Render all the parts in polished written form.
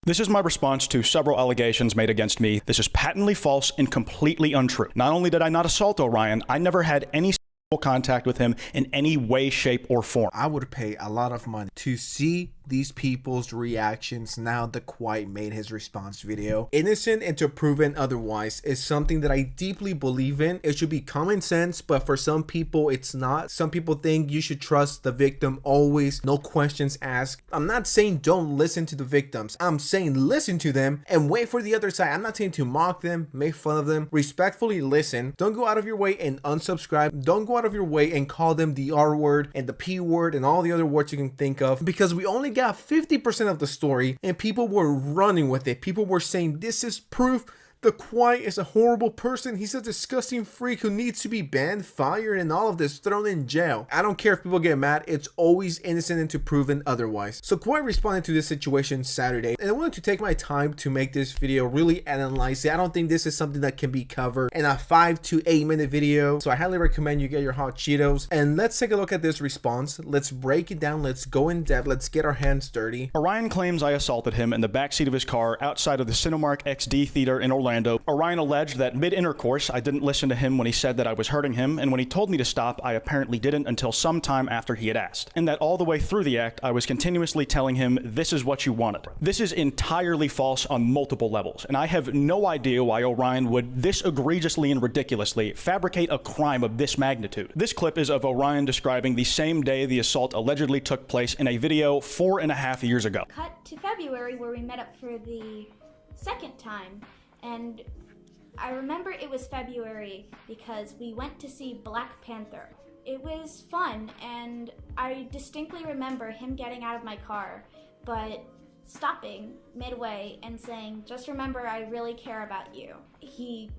This is my response to several allegations made against me. This is patently false and completely untrue. Not only did I not assault Orion, I never had any contact with him in any way, shape, or form. I would pay a lot of money to see these people's reactions now that Kwite made his response video. Innocent until proven otherwise is something that I deeply believe in. It should be common sense, but for some people it's not. Some people think you should trust the victim always, no questions asked. I'm not saying don't listen to the victims. I'm saying listen to them and wait for the other side. I'm not saying to mock them, make fun of them. Respectfully listen. Don't go out of your way and unsubscribe. Don't go out of your way and call them the R word and the P word and all the other words you can think of, because we only got 50% of the story and people were running with it. People were saying this is proof the Kwite is a horrible person. He's a disgusting freak who needs to be banned, fired, and all of this, thrown in jail. I don't care if people get mad. It's always innocent until proven otherwise. So Kwite responded to this situation Saturday, and I wanted to take my time to make this video, really analyze it. I don't think this is something that can be covered in a 5 to 8 minute video. So I highly recommend you get your hot Cheetos. And let's take a look at this response. Let's break it down. Let's go in depth. Let's get our hands dirty. Orion claims I assaulted him in the backseat of his car outside of the Cinemark XD Theater in Orlando. Orion alleged that mid-intercourse, I didn't listen to him when he said that I was hurting him, and when he told me to stop, I apparently didn't until some time after he had asked. And that all the way through the act, I was continuously telling him, this is what you wanted. This is entirely false on multiple levels, and I have no idea why Orion would this egregiously and ridiculously fabricate a crime of this magnitude. This clip is of Orion describing the same day the assault allegedly took place in a video 4.5 years ago. Cut to February, where we met up for the second time. And I remember it was February because we went to see Black Panther. It was fun, and I distinctly remember him getting out of my car, but stopping midway and saying, just remember, I really care about you. He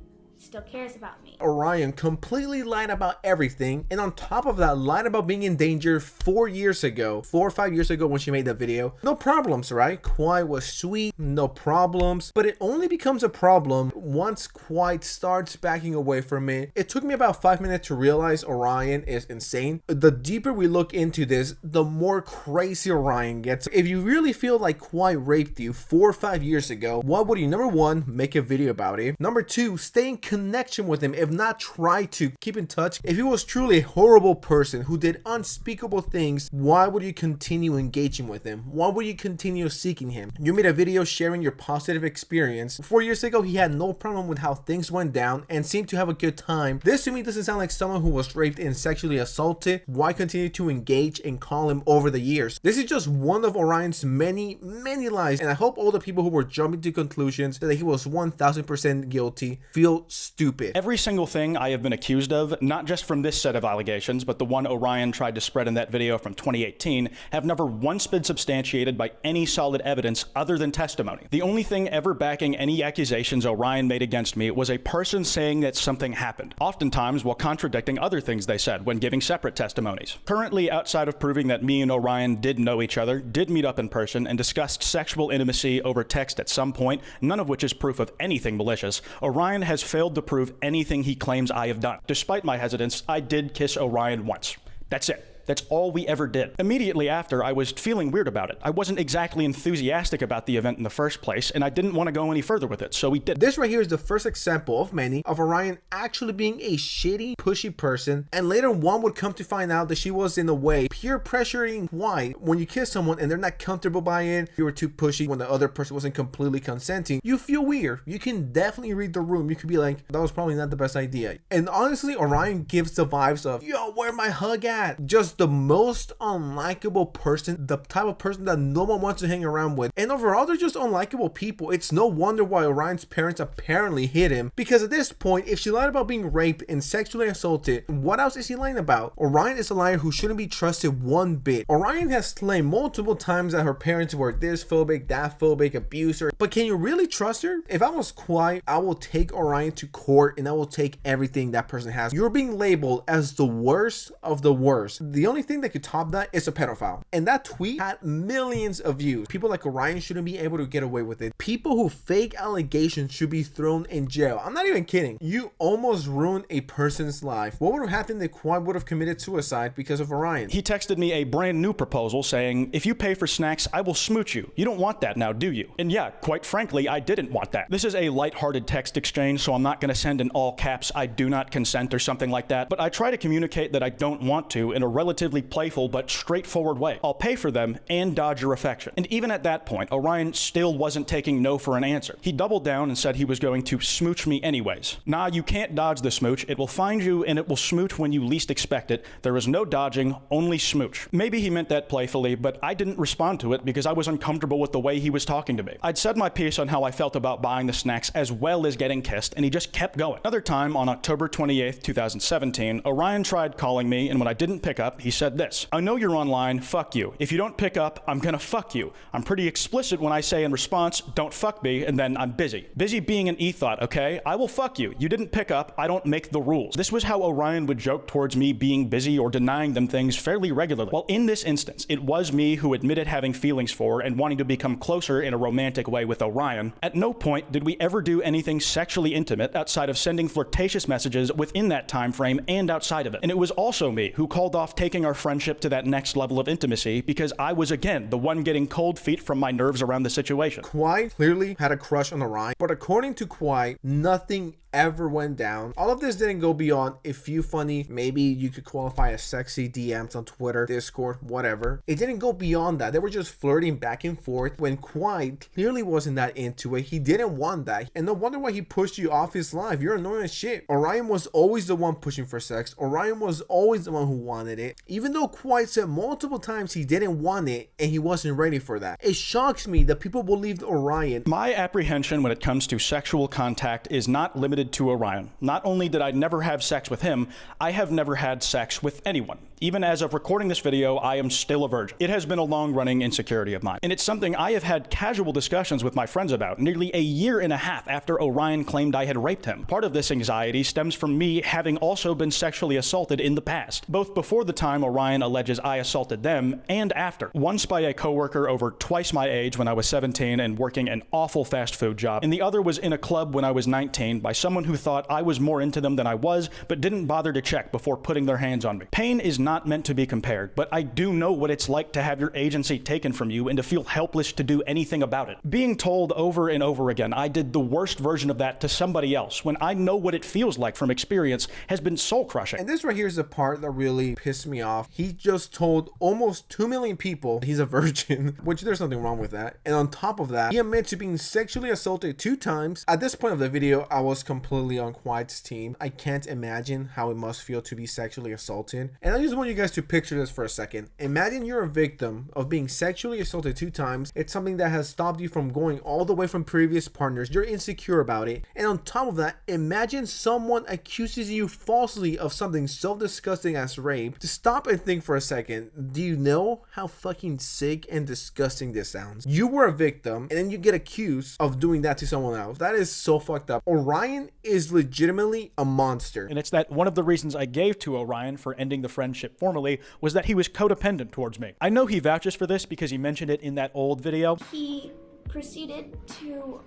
still cares about me. Orion completely lied about everything, and on top of that, lied about being in danger 4 years ago, 4 or 5 years ago when she made that video. No problems, right? Kwite was sweet, no problems, but it only becomes a problem once Kwite starts backing away from it. It took me about 5 minutes to realize Orion is insane. The deeper we look into this, the more crazy Orion gets. If you really feel like Kwite raped you 4 or 5 years ago, what would you? Number one, make a video about it. Number two, stay in connection with him. If not, try to keep in touch. If he was truly a horrible person who did unspeakable things, why would you continue engaging with him? Why would you continue seeking him? You made a video sharing your positive experience. 4 years ago, he had no problem with how things went down and seemed to have a good time. This to me doesn't sound like someone who was raped and sexually assaulted. Why continue to engage and call him over the years? This is just one of Orion's many lies, and I hope all the people who were jumping to conclusions that he was 1000% guilty feel stupid. Every single thing I have been accused of, not just from this set of allegations, but the one Orion tried to spread in that video from 2018, have never once been substantiated by any solid evidence other than testimony. The only thing ever backing any accusations Orion made against me was a person saying that something happened, oftentimes while contradicting other things they said when giving separate testimonies. Currently, outside of proving that me and Orion did know each other, did meet up in person, and discussed sexual intimacy over text at some point, none of which is proof of anything malicious, Orion has failed to prove anything he claims I have done. Despite my hesitance, I did kiss Orion once. That's it. That's all we ever did. Immediately after, I was feeling weird about it. I wasn't exactly enthusiastic about the event in the first place, and I didn't want to go any further with it, so we did. This right here is the first example of many of Orion actually being a shitty, pushy person, and later one would come to find out that she was in a way peer pressuring. Why? When you kiss someone and they're not comfortable by it, you were too pushy, when the other person wasn't completely consenting, you feel weird. You can definitely read the room. You could be like, that was probably not the best idea. And honestly, Orion gives the vibes of, yo, where my hug at? Just the most unlikable person, the type of person that no one wants to hang around with. And overall, they're just unlikable people. It's no wonder why Orion's parents apparently hit him, because at this point, if she lied about being raped and sexually assaulted, what else is he lying about? Orion is a liar who shouldn't be trusted one bit. Orion has claimed multiple times that her parents were this phobic, that phobic, abuser, but can you really trust her? If I was Kwite, I will take Orion to court and I will take everything that person has. You're being labeled as the worst of the worst. The only thing that could top that is a pedophile. And that tweet had millions of views. People like Orion shouldn't be able to get away with it. People who fake allegations should be thrown in jail. I'm not even kidding. You almost ruined a person's life. What would have happened if Kwite would have committed suicide because of Orion? He texted me a brand new proposal saying, if you pay for snacks, I will smooch you. You don't want that now, do you? And yeah, quite frankly, I didn't want that. This is a lighthearted text exchange, so I'm not going to send in all caps, I do not consent or something like that, but I try to communicate that I don't want to in a relatively playful but straightforward way. I'll pay for them and dodge your affection. And even at that point, Orion still wasn't taking no for an answer. He doubled down and said he was going to smooch me anyways. Nah, you can't dodge the smooch. It will find you and it will smooch when you least expect it. There is no dodging, only smooch. Maybe he meant that playfully, but I didn't respond to it because I was uncomfortable with the way he was talking to me. I'd said my piece on how I felt about buying the snacks as well as getting kissed, and he just kept going. Another time, on October 28th, 2017, Orion tried calling me, and when I didn't pick up, he said this: I know you're online, fuck you. If you don't pick up, I'm gonna fuck you. I'm pretty explicit when I say in response, don't fuck me, and then I'm busy. Busy being an e-thought, okay? I will fuck you. You didn't pick up, I don't make the rules. This was how Orion would joke towards me being busy or denying them things fairly regularly. Well, in this instance, it was me who admitted having feelings for and wanting to become closer in a romantic way with Orion. At no point did we ever do anything sexually intimate outside of sending flirtatious messages within that time frame and outside of it. And it was also me who called off taking our friendship to that next level of intimacy because I was, again, the one getting cold feet from my nerves around the situation. Kwite clearly had a crush on Orion, but according to Kwite, nothing ever went down. All of this didn't go beyond a few funny, maybe you could qualify as sexy DMs on Twitter, Discord, whatever. It didn't go beyond that. They were just flirting back and forth when Kwite clearly wasn't that into it. He didn't want that. And no wonder why he pushed you off his life. You're annoying as shit. Orion was always the one pushing for sex. Orion was always the one who wanted it. Even though Kwite said multiple times he didn't want it and he wasn't ready for that. It shocks me that people believed Orion. My apprehension when it comes to sexual contact is not limited to Orion. Not only did I never have sex with him, I have never had sex with anyone. Even as of recording this video, I am still a virgin. It has been a long-running insecurity of mine, and it's something I have had casual discussions with my friends about nearly a year and a half after Orion claimed I had raped him. Part of this anxiety stems from me having also been sexually assaulted in the past, both before the time Orion alleges I assaulted them and after. Once by a coworker over twice my age when I was 17 and working an awful fast food job, and the other was in a club when I was 19 by someone who thought I was more into them than I was, but didn't bother to check before putting their hands on me. Pain is not meant to be compared, but I do know what it's like to have your agency taken from you and to feel helpless to do anything about it. Being told over and over again I did the worst version of that to somebody else when I know what it feels like from experience has been soul crushing. And this right here is the part that really pissed me off. He just told almost 2 million people he's a virgin, which there's nothing wrong with that. And on top of that, he admitted to being sexually assaulted 2 times. At this point of the video, I was completely on Kwite's team. I can't imagine how it must feel to be sexually assaulted. And I just want you guys to picture this for a second. Imagine you're a victim of being sexually assaulted 2 times. It's something that has stopped you from going all the way from previous partners. You're insecure about it. And on top of that, imagine someone accuses you falsely of something so disgusting as rape. To stop and think for a second, do you know how fucking sick and disgusting this sounds? You were a victim and then you get accused of doing that to someone else. That is so fucked up. Orion is legitimately a monster. And it's that one of the reasons I gave to Orion for ending the friendship formally was that he was codependent towards me. I know he vouches for this because he mentioned it in that old video. He proceeded to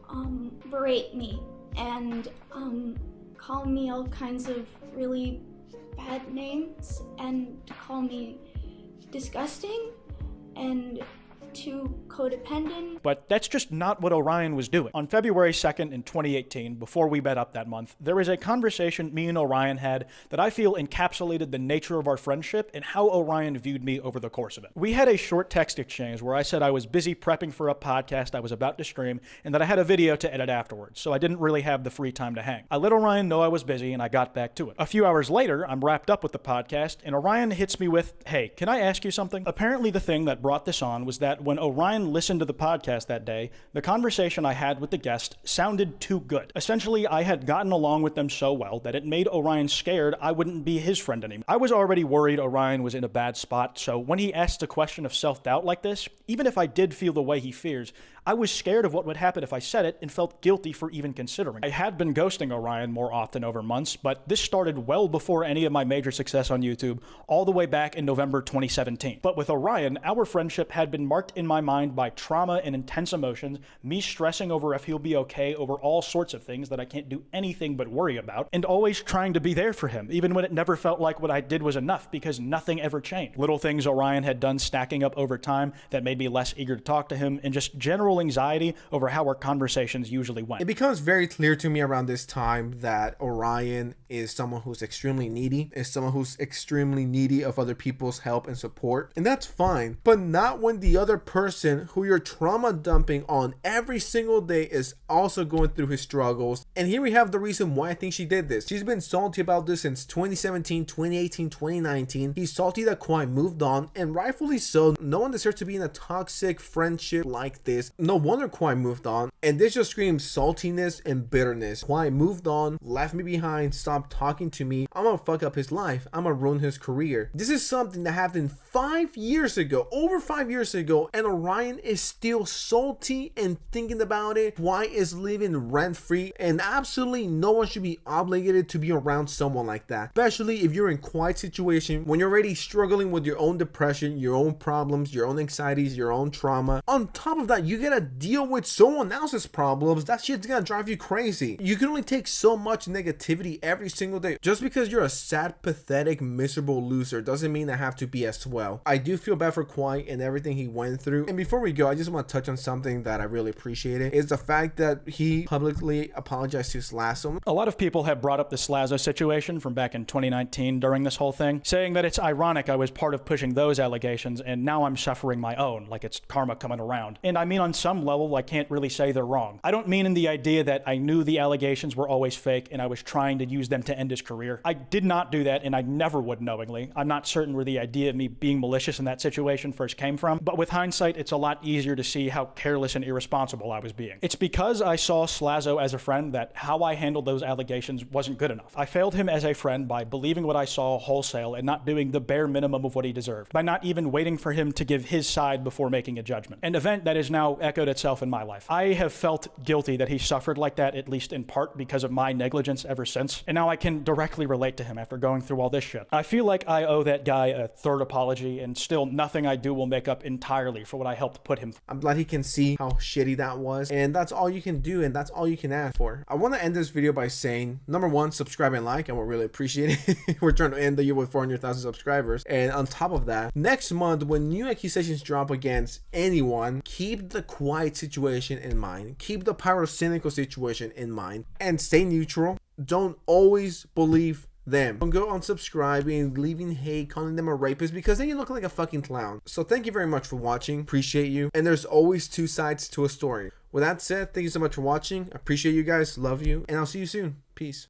berate me and call me all kinds of really bad names and to call me disgusting and too codependent. But that's just not what Orion was doing. On February 2nd in 2018, before we met up that month, there was a conversation me and Orion had that I feel encapsulated the nature of our friendship and how Orion viewed me over the course of it. We had a short text exchange where I said I was busy prepping for a podcast I was about to stream and that I had a video to edit afterwards, so I didn't really have the free time to hang. I let Orion know I was busy and I got back to it. A few hours later, I'm wrapped up with the podcast and Orion hits me with, "Hey, can I ask you something?" Apparently the thing that brought this on was that when Orion listened to the podcast that day, the conversation I had with the guest sounded too good. Essentially, I had gotten along with them so well that it made Orion scared I wouldn't be his friend anymore. I was already worried Orion was in a bad spot, so when he asked a question of self-doubt like this, even if I did feel the way he fears, I was scared of what would happen if I said it and felt guilty for even considering. I had been ghosting Orion more often over months, but this started well before any of my major success on YouTube, all the way back in November 2017. But with Orion, our friendship had been marked in my mind by trauma and intense emotions, me stressing over if he'll be okay over all sorts of things that I can't do anything but worry about, and always trying to be there for him, even when it never felt like what I did was enough, because nothing ever changed. Little things Orion had done stacking up over time that made me less eager to talk to him, and just general anxiety over how our conversations usually went. It becomes very clear to me around this time that Orion is someone who's extremely needy, is someone who's extremely needy of other people's help and support. And that's fine, but not when the other person who you're trauma dumping on every single day is also going through his struggles. And here we have the reason why I think she did this. She's been salty about this since 2017, 2018, 2019. He's salty that Kwite moved on, and rightfully so. No one deserves to be in a toxic friendship like this. No wonder Kwite moved on. And this just screams saltiness and bitterness. Kwite moved on, left me behind, stopped talking to me. I'm gonna fuck up his life. I'm gonna ruin his career. This is something that happened 5 years ago, over 5 years ago, and Orion is still salty and thinking about it. Kwite is living rent free, and absolutely no one should be obligated to be around someone like that, especially if you're in Kwite's situation when you're already struggling with your own depression, your own problems, your own anxieties, your own trauma. On top of that, you gotta deal with someone else's problems. That shit's gonna drive you crazy. You can only take so much negativity every single day. Just because you're a sad, pathetic, miserable loser doesn't mean I have to be as well. I do feel bad for Kwite and everything he went through. And before we go, I just want to touch on something that I really appreciated, is the fact that he publicly apologized to Slazo. A lot of people have brought up the Slazo situation from back in 2019 during this whole thing, saying that it's ironic I was part of pushing those allegations and now I'm suffering my own, like it's karma coming around. And I mean, on some level, I can't really say they're wrong. I don't mean in the idea that I knew the allegations were always fake and I was trying to use them to end his career. I did not do that, and I never would knowingly. I'm not certain where the idea of me being malicious in that situation first came from, but with hindsight, it's a lot easier to see how careless and irresponsible I was being. It's because I saw Slazo as a friend that how I handled those allegations wasn't good enough. I failed him as a friend by believing what I saw wholesale and not doing the bare minimum of what he deserved, by not even waiting for him to give his side before making a judgment. An event that has now echoed itself in my life. I have felt guilty that he suffered like that, at least in part because of my negligence ever since, and now I can directly relate to him after going through all this shit. I feel like I owe that guy a third apology, and still nothing I do will make up entirely for what I helped put him through. I'm glad he can see how shitty that was, and that's all you can do, and that's all you can ask for. I want to end this video by saying, number one, subscribe and like, and we'll really appreciate it. We're trying to end the year with 400,000 subscribers, and on top of that, next month when new accusations drop against anyone, keep the Kwite situation in mind, keep the pyrocynical situation in mind, and stay neutral. Don't always believe them. Don't go unsubscribing, leaving hate, calling them a rapist, because then you look like a fucking clown. So thank you very much for watching. Appreciate you. And there's always two sides to a story. With that said, thank you so much for watching. Appreciate you guys. Love you. And I'll see you soon. Peace.